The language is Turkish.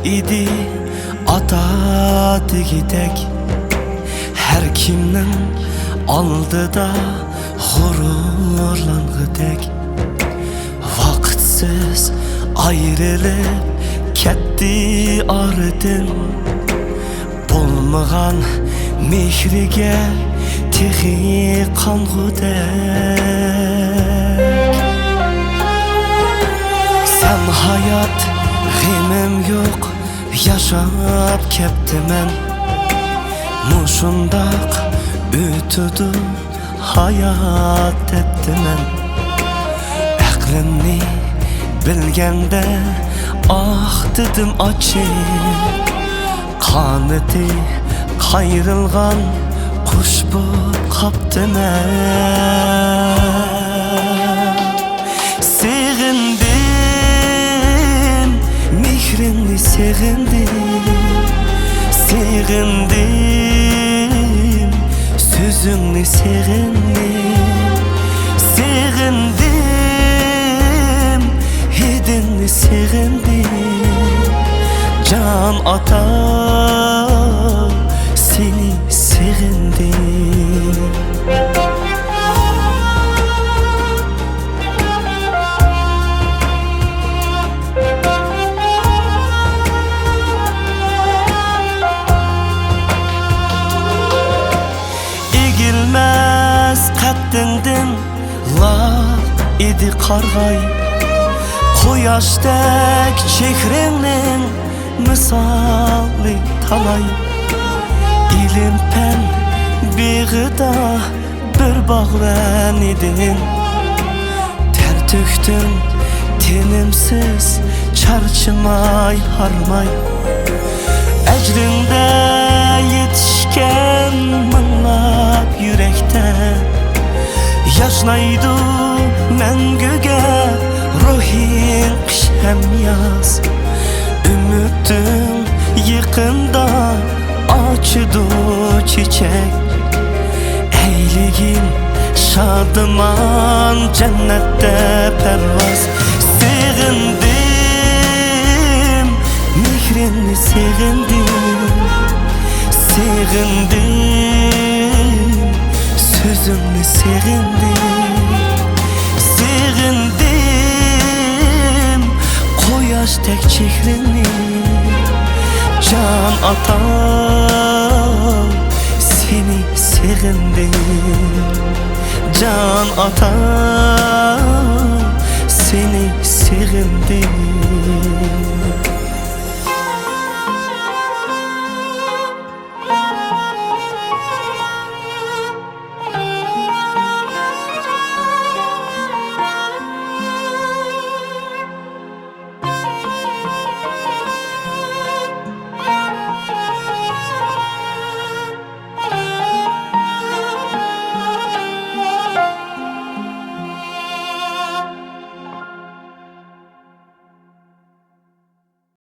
idi ata digidek. Her kimnin aldıda gururlangıdek. Vakitsiz ayrılıp ketdi ardın. Bulmağan mehrige tehi kanğudek. Sen hayat g'imim yok yaşap keptimen. Muşundaq ötüdü hayat ettimen. Aqlimni bilgende ah dedim açı. Qanati qayrilgan qush bo'lib qaptiman. Segindim, mehringni segindim. Segindim, sözüngni segindim. Segindim, hidingni segindim. Can ata seni segindim. Egilmez qaddingdin lal idi qarg'ay. Quyoşdek chehrangning misali talay. İlim pen beg'ida bir bog'ban edin. Ter töktün tinimsiz charchimay harmay. Ecrinde yetişken minglab yürekten. Yaşnaydı mengüge ruhin qish hem yaz. Ümitim yıkında açıdı çiçek. Eyligin şadıman cennette pervaz. Segindim, mehrini segindim. Segindim, sözünü segindim. Segindim, quyoşdek chehringni. Can ata seni segindim. Can ata seni segindim.